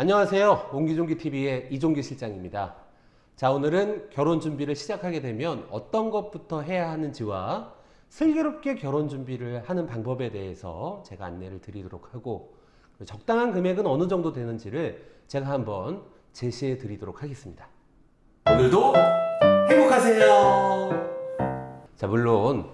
안녕하세요. 옹기종기TV의 이종기 실장입니다. 자, 오늘은 결혼 준비를 시작하게 되면 어떤 것부터 해야 하는지와 슬기롭게 결혼 준비를 하는 방법에 대해서 제가 안내를 드리도록 하고, 적당한 금액은 어느 정도 되는지를 제가 한번 제시해 드리도록 하겠습니다. 오늘도 행복하세요. 자, 물론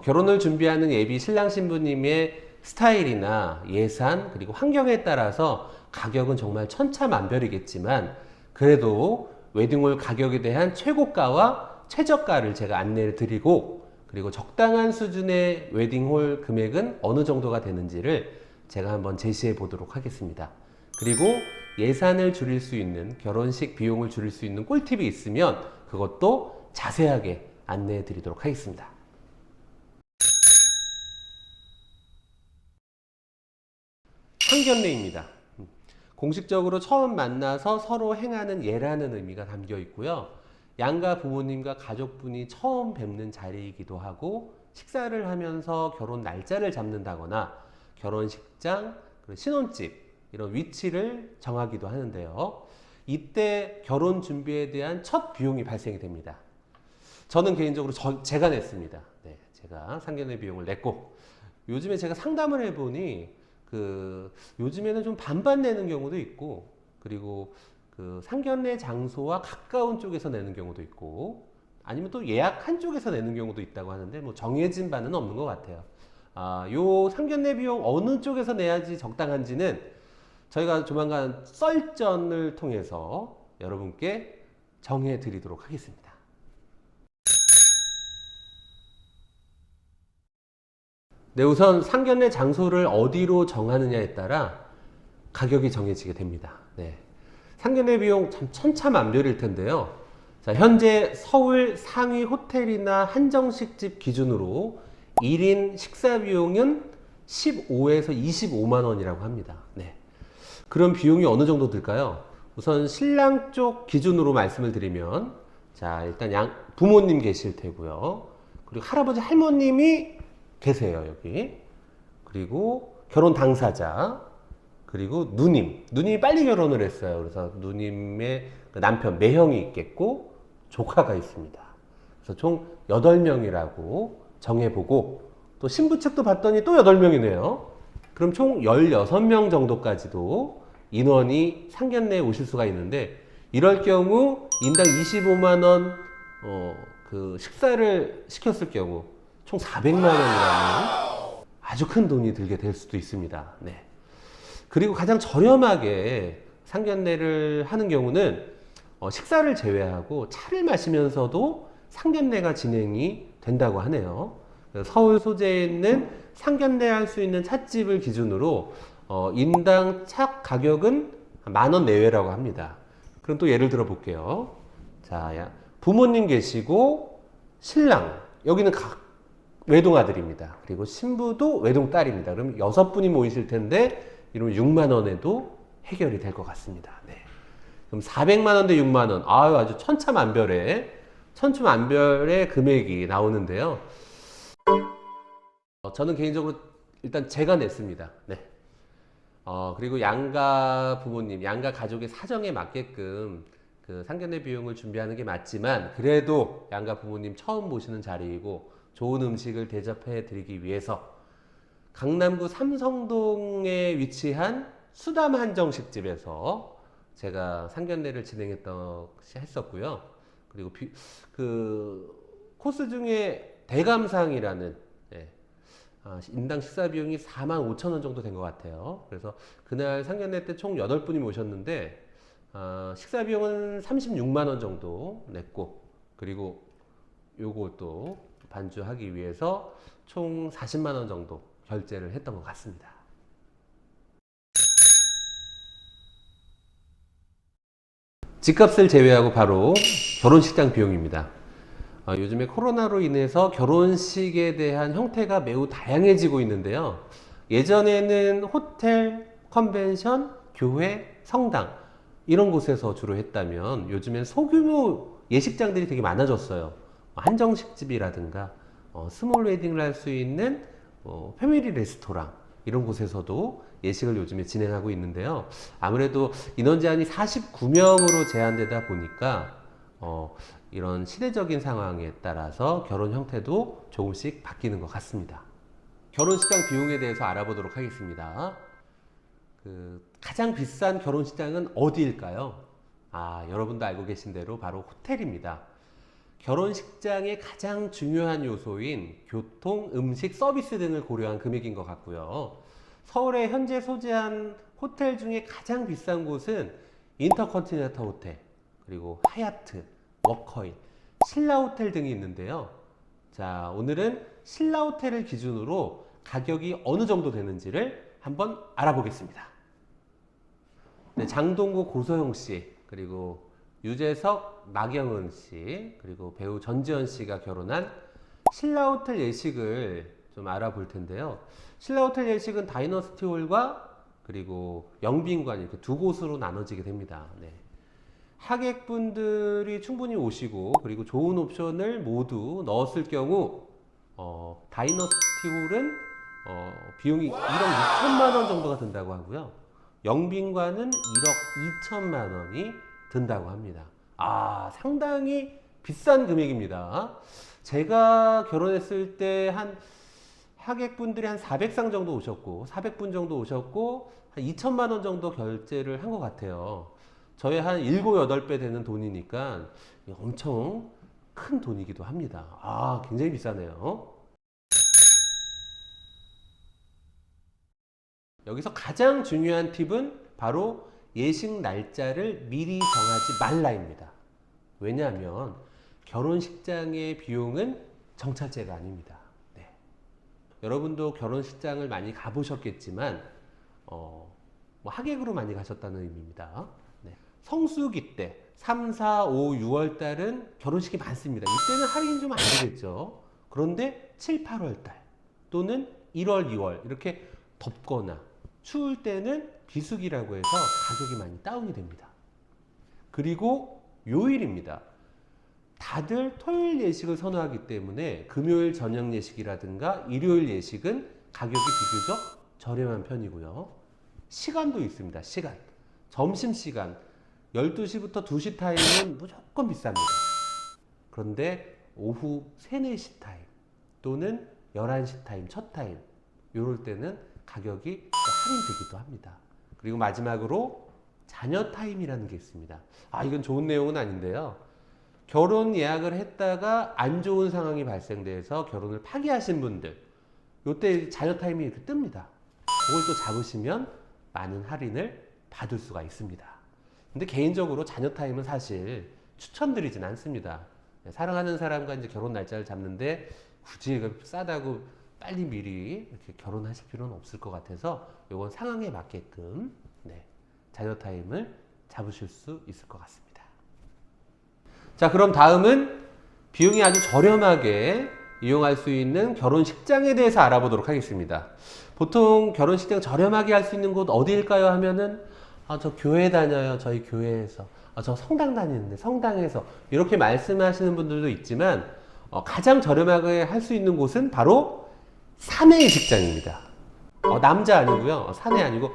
결혼을 준비하는 예비 신랑 신부님의 스타일이나 예산 그리고 환경에 따라서 가격은 정말 천차만별이겠지만, 그래도 웨딩홀 가격에 대한 최고가와 최저가를 제가 안내를 드리고, 그리고 적당한 수준의 웨딩홀 금액은 어느 정도가 되는지를 제가 한번 제시해 보도록 하겠습니다. 그리고 예산을 줄일 수 있는, 결혼식 비용을 줄일 수 있는 꿀팁이 있으면 그것도 자세하게 안내해 드리도록 하겠습니다. 상견례입니다. 공식적으로 처음 만나서 서로 행하는 예라는 의미가 담겨 있고요. 양가 부모님과 가족분이 처음 뵙는 자리이기도 하고, 식사를 하면서 결혼 날짜를 잡는다거나 결혼식장, 신혼집 이런 위치를 정하기도 하는데요. 이때 결혼 준비에 대한 첫 비용이 발생이 됩니다. 저는 개인적으로 제가 냈습니다. 네, 제가 상견례 비용을 냈고, 요즘에 제가 상담을 해보니 요즘에는 좀 반반 내는 경우도 있고, 그리고 상견례 장소와 가까운 쪽에서 내는 경우도 있고, 아니면 또 예약한 쪽에서 내는 경우도 있다고 하는데, 뭐 정해진 바는 없는 것 같아요. 요 상견례 비용 어느 쪽에서 내야지 적당한지는 저희가 조만간 썰전을 통해서 여러분께 정해 드리도록 하겠습니다. 네, 우선 상견례 장소를 어디로 정하느냐에 따라 가격이 정해지게 됩니다. 네. 상견례 비용 참 천차만별일 텐데요. 자, 현재 서울 상위 호텔이나 한정식집 기준으로 1인 식사 비용은 15에서 25만 원이라고 합니다. 네. 그럼 비용이 어느 정도 들까요? 우선 신랑 쪽 기준으로 말씀을 드리면, 자, 일단 부모님 계실 테고요. 그리고 할아버지 할머님이 계세요, 여기. 그리고 결혼 당사자, 그리고 누님이 빨리 결혼을 했어요. 그래서 누님의 남편 매형이 있겠고 조카가 있습니다. 그래서 총 8명이라고 정해보고, 또 신부 측도 봤더니 또 8명이네요. 그럼 총 16명 정도까지도 인원이 상견례에 오실 수가 있는데, 이럴 경우 인당 25만 원 식사를 시켰을 경우 총 400만 원이라는 아주 큰 돈이 들게 될 수도 있습니다. 네. 그리고 가장 저렴하게 상견례를 하는 경우는 식사를 제외하고 차를 마시면서도 상견례가 진행이 된다고 하네요. 서울 소재에 있는 상견례 할 수 있는 찻집을 기준으로 인당 차 가격은 만 원 내외라고 합니다. 그럼 또 예를 들어 볼게요. 자, 부모님 계시고 신랑, 여기는 외동아들입니다. 그리고 신부도 외동딸입니다. 그럼 6분이 모이실 텐데, 이러면 6만 원에도 해결이 될 것 같습니다. 네. 그럼 400만 원 대 6만 원. 아주 천차만별의 금액이 나오는데요. 저는 개인적으로 일단 제가 냈습니다. 네. 그리고 양가 부모님, 양가 가족의 사정에 맞게끔 상견례 비용을 준비하는 게 맞지만, 그래도 양가 부모님 처음 보시는 자리이고 좋은 음식을 대접해 드리기 위해서 강남구 삼성동에 위치한 수담 한정식집에서 제가 상견례를 했었고요. 그리고 코스 중에 대감상이라는, 인당 식사 비용이 45,000원 정도 된 것 같아요. 그래서 그날 상견례 때 총 8분이 모셨는데, 식사 비용은 36만 원 정도 냈고, 그리고 요것도 반주하기 위해서 총 40만 원 정도 결제를 했던 것 같습니다. 집값을 제외하고 바로 결혼식장 비용입니다. 요즘에 코로나로 인해서 결혼식에 대한 형태가 매우 다양해지고 있는데요. 예전에는 호텔, 컨벤션, 교회, 성당 이런 곳에서 주로 했다면, 요즘엔 소규모 예식장들이 되게 많아졌어요. 한정식집이라든가 스몰 웨딩을 할 수 있는 패밀리 레스토랑, 이런 곳에서도 예식을 요즘에 진행하고 있는데요. 아무래도 인원 제한이 49명으로 제한되다 보니까 이런 시대적인 상황에 따라서 결혼 형태도 조금씩 바뀌는 것 같습니다. 결혼식장 비용에 대해서 알아보도록 하겠습니다. 가장 비싼 결혼식장은 어디일까요? 여러분도 알고 계신 대로 바로 호텔입니다. 결혼식장의 가장 중요한 요소인 교통, 음식, 서비스 등을 고려한 금액인 것 같고요. 서울에 현재 소재한 호텔 중에 가장 비싼 곳은 인터컨티넨탈 호텔, 그리고 하얏트, 워커힐, 신라호텔 등이 있는데요. 자, 오늘은 신라호텔을 기준으로 가격이 어느 정도 되는지를 한번 알아보겠습니다. 네, 장동구 고소영 씨, 그리고 유재석, 나경은 씨, 그리고 배우 전지현 씨가 결혼한 신라호텔 예식을 좀 알아볼 텐데요. 신라호텔 예식은 다이너스티홀과 그리고 영빈관 이렇게 두 곳으로 나눠지게 됩니다. 네. 하객분들이 충분히 오시고 그리고 좋은 옵션을 모두 넣었을 경우 다이너스티홀은 비용이 1억 2천만 원 정도가 든다고 하고요. 영빈관은 1억 2천만 원이 든다고 합니다. 상당히 비싼 금액입니다. 제가 결혼했을 때 한 하객분들이 한 400상 정도 오셨고 400분 정도 오셨고 한 2천만 원 정도 결제를 한 것 같아요. 저의 한 7, 8배 되는 돈이니까 엄청 큰 돈이기도 합니다. 굉장히 비싸네요. 여기서 가장 중요한 팁은 바로 예식 날짜를 미리 정하지 말라입니다. 왜냐하면 결혼식장의 비용은 정찰제가 아닙니다. 네. 여러분도 결혼식장을 많이 가보셨겠지만 하객으로 많이 가셨다는 의미입니다. 네. 성수기 때 3, 4, 5, 6월 달은 결혼식이 많습니다. 이때는 할인이 좀 안 되겠죠. 그런데 7, 8월 달 또는 1월, 2월 이렇게 덥거나 추울 때는 비수기라고 해서 가격이 많이 다운이 됩니다. 그리고 요일입니다. 다들 토요일 예식을 선호하기 때문에 금요일 저녁 예식이라든가 일요일 예식은 가격이 비교적 저렴한 편이고요. 시간도 있습니다. 시간. 점심시간 12시부터 2시 타임은 무조건 비쌉니다. 그런데 오후 3, 4시 타임 또는 11시 타임, 첫 타임 이럴 때는 가격이 할인되기도 합니다. 그리고 마지막으로 자녀 타임이라는 게 있습니다. 이건 좋은 내용은 아닌데요. 결혼 예약을 했다가 안 좋은 상황이 발생돼서 결혼을 파기하신 분들 이때 자녀 타임이 이렇게 뜹니다. 그걸 또 잡으시면 많은 할인을 받을 수가 있습니다. 근데 개인적으로 자녀 타임은 사실 추천드리진 않습니다. 사랑하는 사람과 이제 결혼 날짜를 잡는데 굳이 싸다고 빨리 미리 이렇게 결혼하실 필요는 없을 것 같아서 이건 상황에 맞게끔 자녀 타임을 잡으실 수 있을 것 같습니다. 자, 그럼 다음은 비용이 아주 저렴하게 이용할 수 있는 결혼식장에 대해서 알아보도록 하겠습니다. 보통 결혼식장 저렴하게 할 수 있는 곳 어디일까요 하면은 저 교회 다녀요. 저희 교회에서. 저 성당 다니는데 성당에서 이렇게 말씀하시는 분들도 있지만 가장 저렴하게 할 수 있는 곳은 바로 사내 예식장입니다. 남자 아니고요. 사내 아니고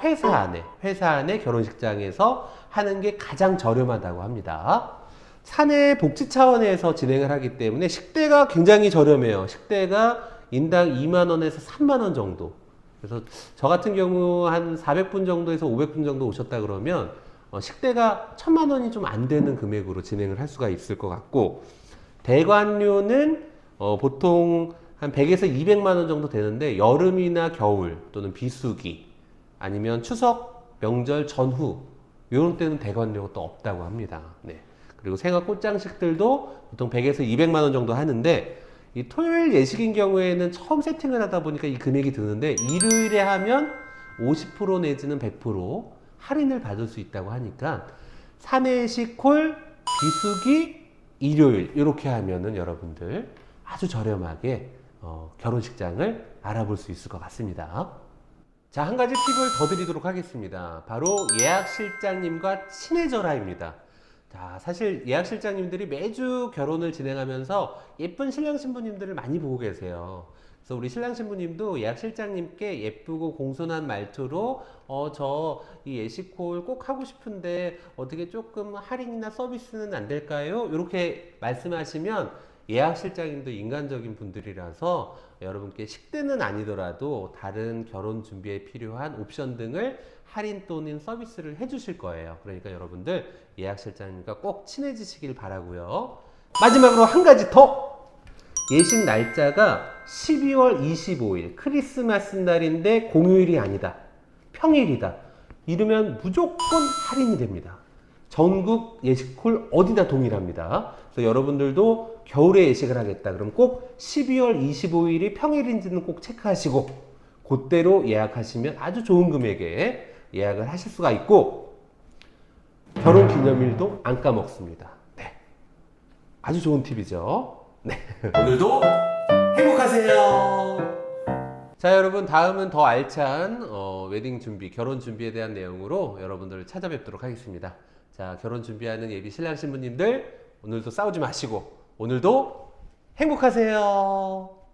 회사 안에 결혼식장에서 하는 게 가장 저렴하다고 합니다. 사내 복지 차원에서 진행을 하기 때문에 식대가 굉장히 저렴해요. 식대가 인당 2만 원에서 3만 원 정도. 그래서 저 같은 경우 한 400분 정도에서 500분 정도 오셨다 그러면 식대가 1,000만 원이 좀 안 되는 금액으로 진행을 할 수가 있을 것 같고, 대관료는 보통 한 100에서 200만 원 정도 되는데 여름이나 겨울 또는 비수기 아니면 추석 명절 전후 이런 때는 대관료가 또 없다고 합니다. 네. 그리고 생활 꽃장식들도 보통 100에서 200만 원 정도 하는데 이 토요일 예식인 경우에는 처음 세팅을 하다 보니까 이 금액이 드는데 일요일에 하면 50% 내지는 100% 할인을 받을 수 있다고 하니까 사내식 콜, 비수기, 일요일 이렇게 하면은 여러분들 아주 저렴하게 결혼식장을 알아볼 수 있을 것 같습니다. 자, 한 가지 팁을 더 드리도록 하겠습니다. 바로 예약실장님과 친해져라입니다. 자, 사실 예약실장님들이 매주 결혼을 진행하면서 예쁜 신랑 신부님들을 많이 보고 계세요. 그래서 우리 신랑 신부님도 예약 실장님께 예쁘고 공손한 말투로 저 이 예시콜 꼭 하고 싶은데 어떻게 조금 할인이나 서비스는 안 될까요? 이렇게 말씀하시면 예약 실장님도 인간적인 분들이라서 여러분께 식대는 아니더라도 다른 결혼 준비에 필요한 옵션 등을 할인 또는 서비스를 해주실 거예요. 그러니까 여러분들 예약 실장님과 꼭 친해지시길 바라고요. 마지막으로 한 가지 더! 예식 날짜가 12월 25일 크리스마스 날인데 공휴일이 아니다. 평일이다. 이러면 무조건 할인이 됩니다. 전국 예식콜 어디나 동일합니다. 그래서 여러분들도 겨울에 예식을 하겠다. 그럼 꼭 12월 25일이 평일인지는 꼭 체크하시고 그때로 예약하시면 아주 좋은 금액에 예약을 하실 수가 있고 결혼 기념일도 안 까먹습니다. 네. 아주 좋은 팁이죠. 네. 오늘도 행복하세요. 자, 여러분 다음은 더 알찬 웨딩 준비, 결혼 준비에 대한 내용으로 여러분들을 찾아뵙도록 하겠습니다. 자, 결혼 준비하는 예비 신랑 신부님들 오늘도 싸우지 마시고 오늘도 행복하세요.